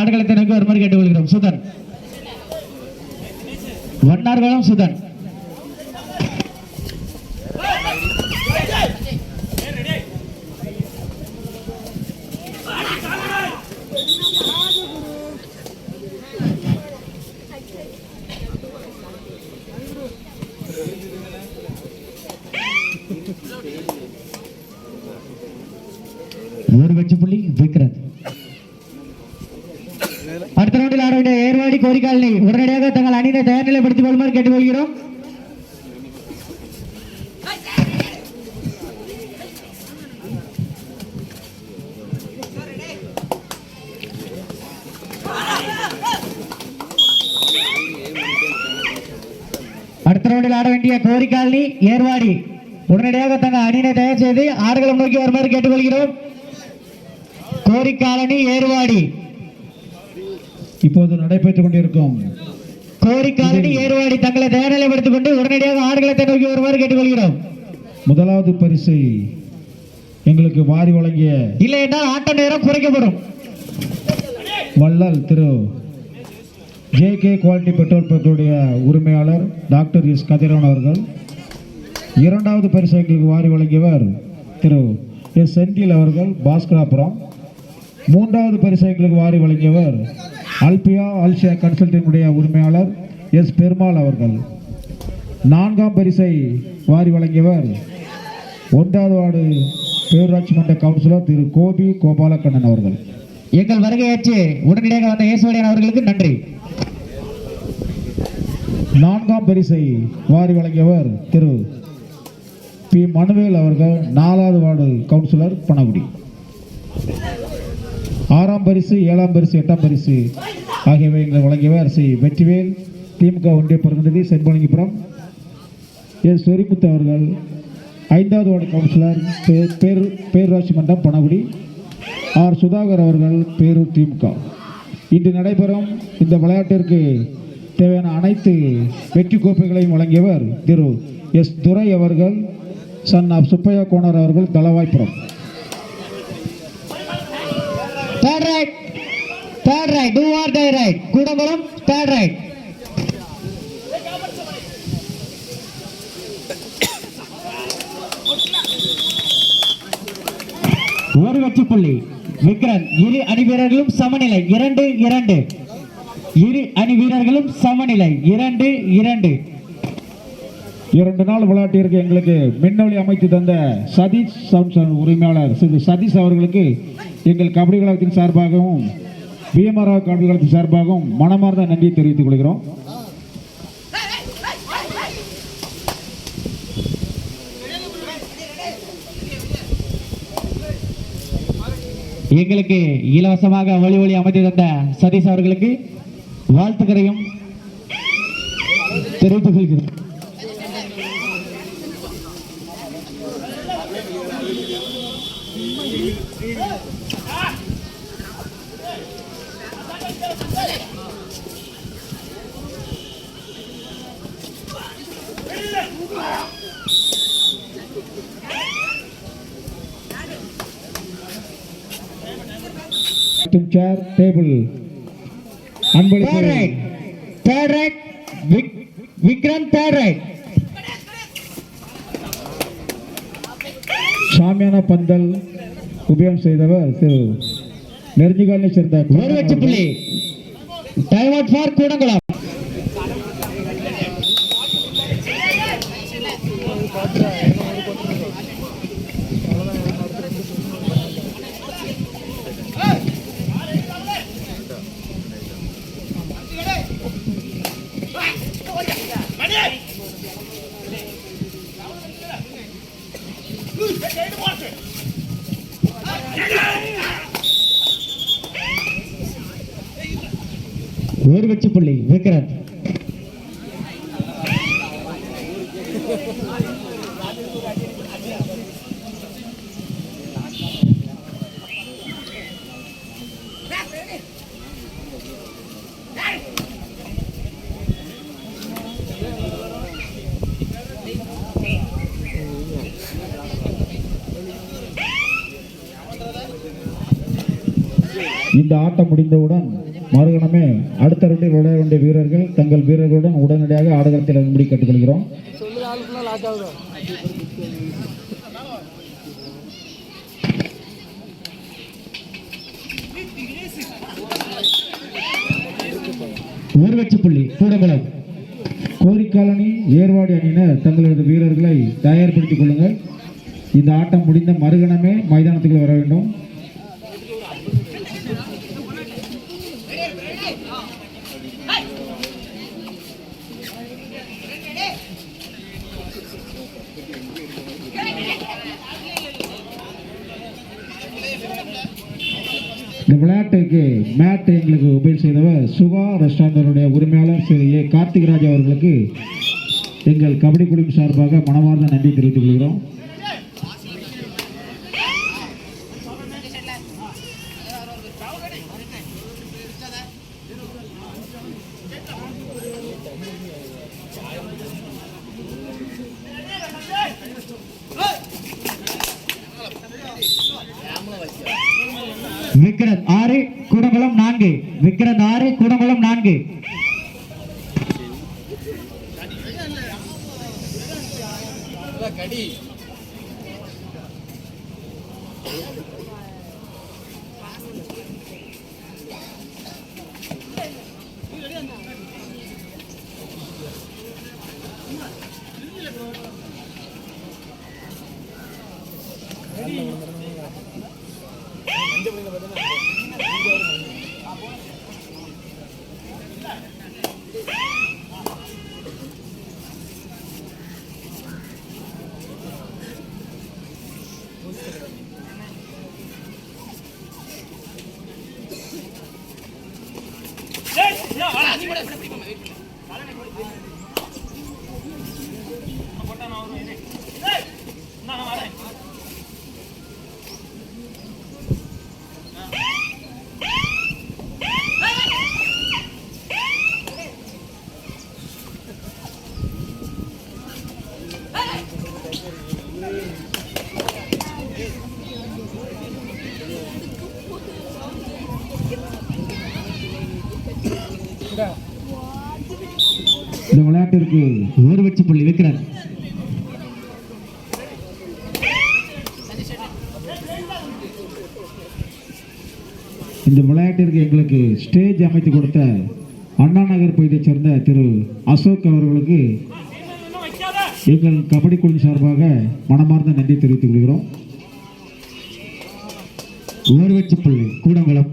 ஆடுகளத்தை நோக்கி வருமாறு கேட்டுக்கொள்கிறோம். சுதன் வண்ணார்குளம் சுதன். ஒரு வெற்றி புள்ளி விக்ரத். அடுத்த ரவுண்டில் ஆட வேண்டிய ஏர்வாடி கோரிக்காலனி உடனடியாக தங்கள் அணியினை தயார் நிலைப்படுத்திக் கொள்ளுமாறு கேட்டுக்கொள்கிறோம். அடுத்த ரவுண்டில் ஆட வேண்டிய கோரிக்காலனி ஏர்வாடி உடனடியாக தங்கள் அணியினை தயார் செய்து ஆடுகளம் நோக்கி வருமாறு கேட்டுக்கொள்கிறோம். கோரிக்காலனி ஏர்வாடி இப்போது நடைபெற்றுக் கொண்டிருக்கும் கோரிக்காலனி ஏர்வாடி தங்களை தயார் நிலைப்படுத்திக் கொண்டு உடனடியாக ஆடுகளத்தை நோக்கி வருமாறு கேட்டுக்கொள்கிறோம். முதலாவது பரிசை எங்களுக்கு வாரி வழங்கிய இல்லை என்றால் ஆட்ட நேரம் குறைக்கப்படும் வள்ளல் திரு JK குவாலிட்டி பெட்ரோல் பங்குடைய உரிமையாளர் டாக்டர் எஸ் கதிரவன் அவர்கள். இரண்டாவது பரிசை எங்களுக்கு வாரி வழங்கியவர் திரு எஸ் செந்தில் அவர்கள் பாஸ்கராபுரம். மூன்றாவது பரிசை எங்களுக்கு வாரி வழங்கியவர் அல்பியா அல்ஷியா கன்சல்டினுடைய உரிமையாளர் எஸ் பெருமாள் அவர்கள். நான்காம் பரிசை வாரி வழங்கியவர் 1வது வார்டு பேரூராட்சி மன்ற கவுன்சிலர் திரு கோபி கோபாலக்கண்ணன் அவர்கள். எங்கள் வருகையேற்று உடனடியாக வந்த ஏசுவடியான் அவர்களுக்கு நன்றி. நான்காம் பரிசை வாரி வழங்கியவர் திரு பி மனுவேல் அவர்கள் 4வது வார்டு கவுன்சிலர் பனகுடி. 6ஆம் பரிசு 7ஆம் பரிசு 8ஆம் பரிசு ஆகியவை எங்களை வழங்கியவர் ஸ்ரீ வெற்றிவேல் திமுக ஒன்றிய பிரதிநிதி செண்பழங்கிபுரம் எஸ் சொரிமுத்து அவர்கள். 5வது வார்டு கவுன்சிலர் பேரூராட்சி மன்றம் பனகுடி ஆர் சுதாகர் அவர்கள் பேரூர் திமுக. இன்று நடைபெறும் இந்த விளையாட்டிற்கு தேவையான அனைத்து வெற்றி கோப்பைகளையும் வழங்கியவர் திரு எஸ் துரை அவர்கள் சன் ஆப் சுப்பையா கோனர் அவர்கள் தளவாய்ப்புறம். Third right, do or die right. Kudankulam third right. ஒரு வெற்றி புள்ளி விக்ரன். இரு அணி வீரர்களும் சமநிலை 2-2. இரு அணி வீரர்களும் சமநிலை 2-2. 2 நாள் விளையாட்டிற்கு எங்களுக்கு மின்னொலி அமைத்து தந்த சதீஷ் சவுண்ட் உரிமையாளர் திரு சதீஷ் அவர்களுக்கு எங்கள் கபடி கழகத்தின் சார்பாகவும் BMR கபடி கழகத்தின் சார்பாகவும் மனமார்ந்த நன்றியை தெரிவித்துக் கொள்கிறோம். எங்களுக்கு இலவசமாக ஒளி அமைத்து தந்த சதீஷ் அவர்களுக்கு வாழ்த்துக்களையும் தெரிவித்துக் கொள்கிறோம். chair table third right Vikram third right. சாமியான பந்தல் உபயோகம் செய்தவர் திரு நெருஞ்சிகாலை சேர்ந்த ஒரு வெற்றி புள்ளி. Time out for Kudankulam. ஒரு வெற்றி புள்ளி விக்ரத். இந்த ஆட்டம் முடிந்தவுடன் மறுகணமே அடுத்த ரவுண்டில் விளையாட வேண்டிய வீரர்கள் தங்கள் வீரர்களுடன் உடனடியாக ஆடுகளத்தில் இறங்கும்படி கேட்டுக்கொள்கிறோம். ஒரு வெற்றி புள்ளி கூடங்குளம். கோரிக்காலனி ஏர்வாடி அணியினர் தங்களது வீரர்களை தயார்படுத்திக் கொள்ளுங்கள். இந்த ஆட்டம் முடிந்த மறுகணமே மைதானத்துக்கு வர வேண்டும். இந்த விளையாட்டுக்கு மேட் எங்களுக்கு உபயோக செய்தவர் சுகா ரெஸ்டாரண்டனுடைய உரிமையாளர் திரு ஏ கார்த்திகராஜ் அவர்களுக்கு எங்கள் கபடி குழுவின் சார்பாக மனமார்ந்த நன்றி தெரிவித்துக் கொள்கிறோம். விக்ரத் 6 கூடங்குளம் 4. விக்ரத் 6 கூடங்குளம் 4. இந்த விளையாட்டிற்கு ஒரு வெற்றி புள்ளி விக்ரத். இந்த விளையாட்டிற்கு எங்களுக்கு ஸ்டேஜ் அமைத்து கொடுத்த அண்ணா நகர் பகுதியைச் சேர்ந்த திரு அசோக் அவர்களுக்கு எங்கள் கபடி குழு சார்பாக மனமார்ந்த நன்றி தெரிவித்துக் கொள்கிறோம். ஒரு வெற்றி புள்ளி கூடங்குளம்.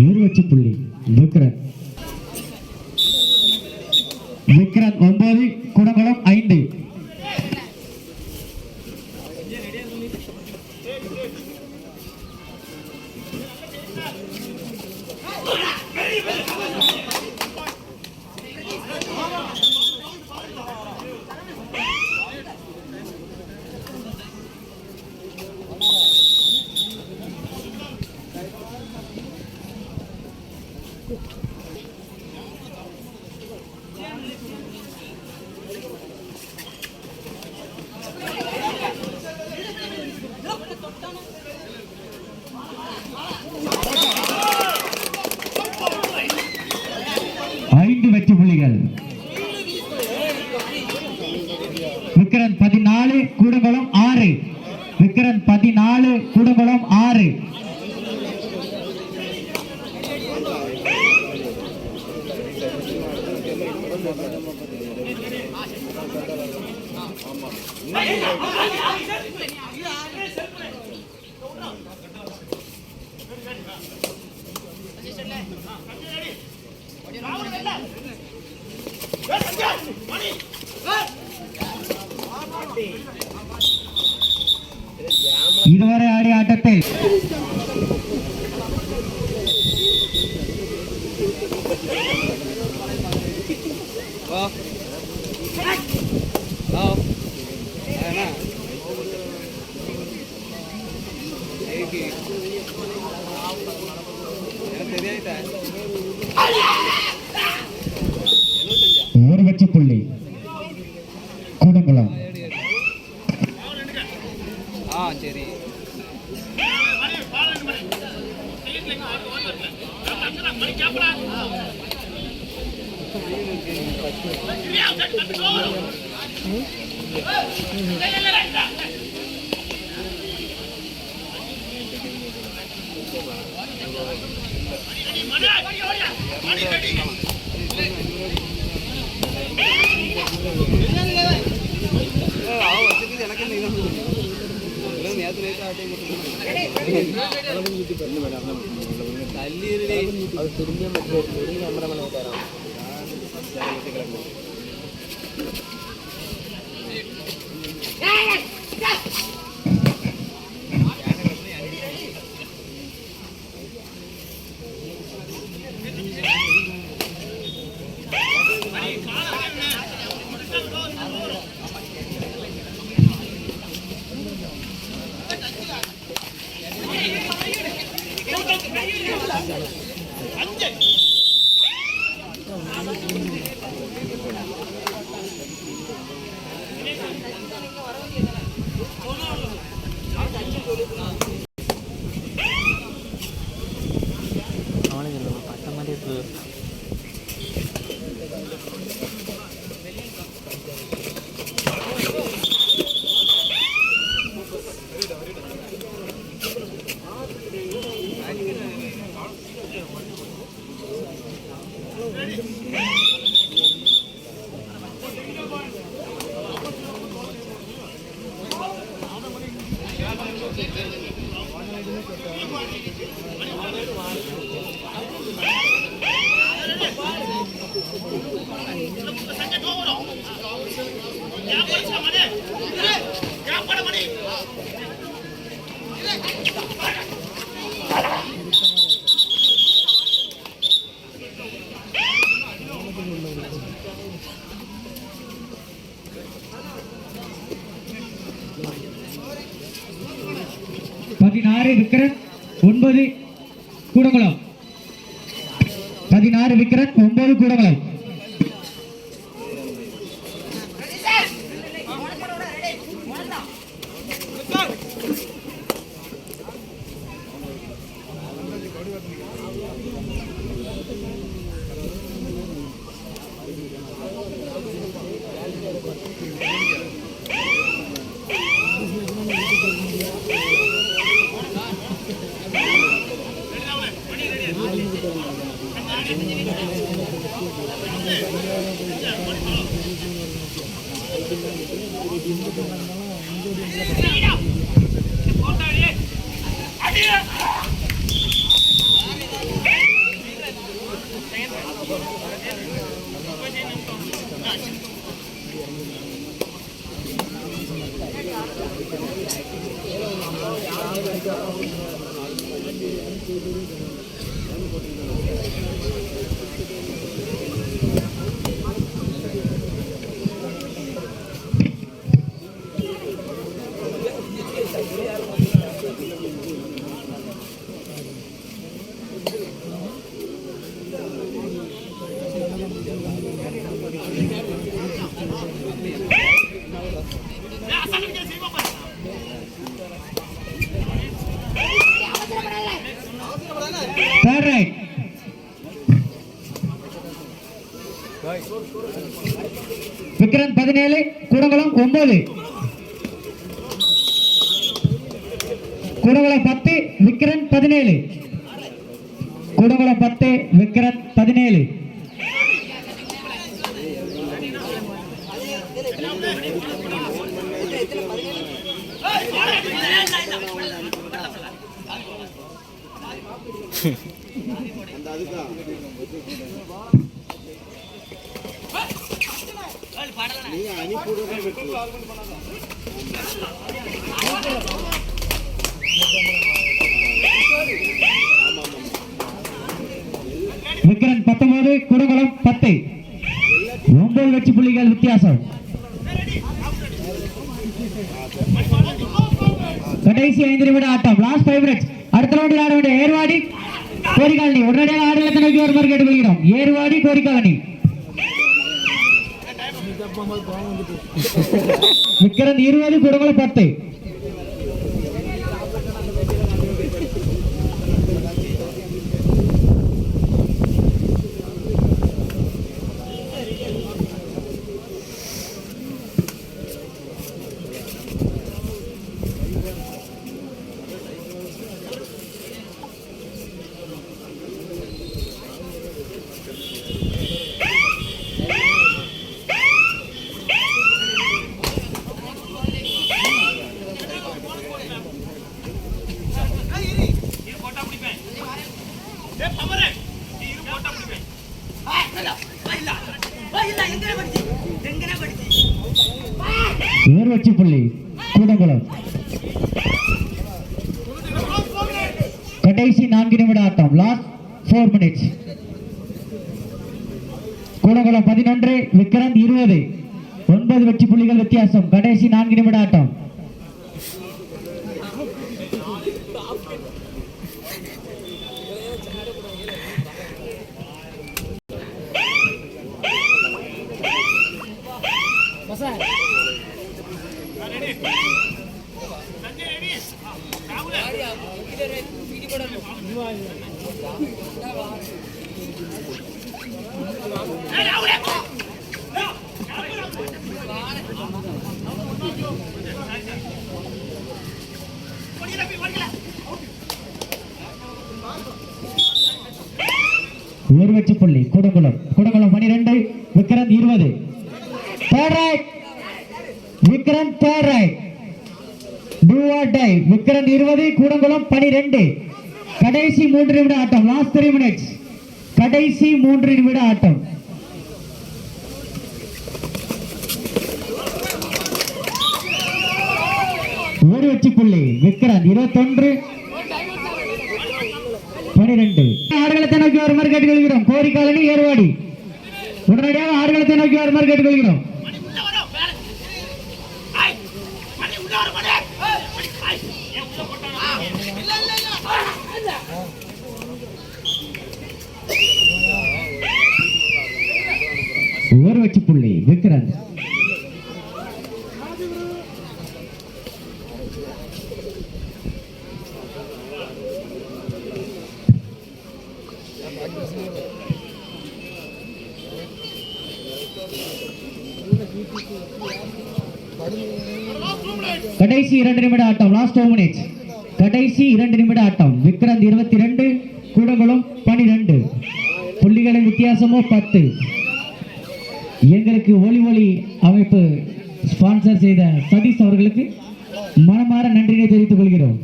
ஒரு வெற்றி புள்ளி விக்ரத். விக்ரத் 9 கூடங்குளம் 5. விக்ரன் 14 கூடங்குளம் 6 விக்ரன் 14 கூடங்குளம் 6 இதுவரை ஆடிய ஆட்டத்தில் ஒரு வெற்றி புள்ளி கூடங்குளம். சரி விக்ரன் 9 கூடங்குளம் 16 விக்ரன் 9 கூடங்குளம். Third right. விக்ரன் 17 கூடங்குளம் 9. கூடங்குளம் 10 விக்ரன் 17. கூடங்குளம் 10 விக்ரன் 17. விக்ரன் 19 கூடங்குளம் 10. 9 வெற்றி புள்ளிகள் வித்தியாசம். கடைசி 5 நிமிட ஆட்டம். Last 5 minutes. அடுத்த ரவுண்டில் ஆட வேண்டிய ஏர்வாடி கோரிக்காலனி உடனடியாக ஆடுகளத்தை நோக்கி வருமாறு கேட்டுக்கொள்கிறோம். ஏர்வாடி கோரிக்காலனி. விக்ரன் 20 கூடங்குளம் 10. வெற்றி புள்ளி கூடங்குளம். கடைசி 4 நிமிட ஆட்டம். Last 4 minutes. கூடங்குளம் 11 விக்ரன் 20. 9 வெற்றி புள்ளிகள் வித்தியாசம். கடைசி 4 நிமிட ஆட்டம். ஒரு வெற்றி புள்ளி Koodankulam. Koodankulam 12 Vikram 20. Third raid Vikram. Third raid do or die. Vikram 20 Koodankulam 12. கடைசி 3 நிமிட ஆட்டம். Last 3 minutes. கடைசி 3 நிமிட ஆட்டம். ஒரு வெற்றி புள்ளி விக்ரன். 21 12. ஆடுகளத்தை நோக்கி வருமாறு கேட்டுக்கொள்கிறோம். கோரிக்காலனி ஏர்வாடி உடனடியாக ஆடுகளத்தை நோக்கி வருமாறு கேட்டுக்கொள்கிறோம். ஒரு வெற்றி புள்ளி விக்ரன். கடைசி 2 நிமிட ஆட்டம். Last 2 minutes. கடைசி 2 நிமிட ஆட்டம். விக்ரன் 22 கூடங்குளம் 12. புள்ளிகளின் வித்தியாசமோ 10. எங்களுக்கு ஒளி அமைப்பு ஸ்பான்சர் செய்த சதீஷ் அவர்களுக்கு மனமாற நன்றியை தெரிவித்துக் கொள்கிறோம்.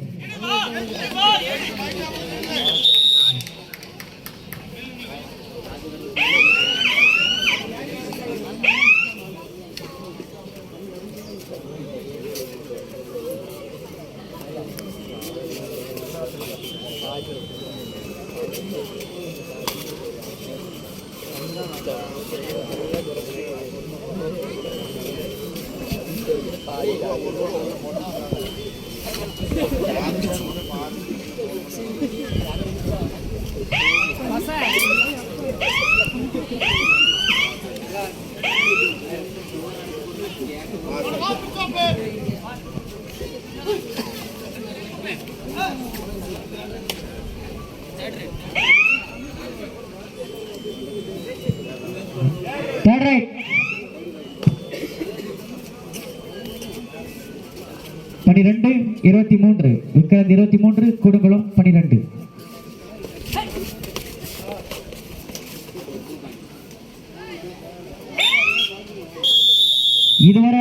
12 23 விக்ராந்த் 23 கூடங்குளம் 12. இதுவரை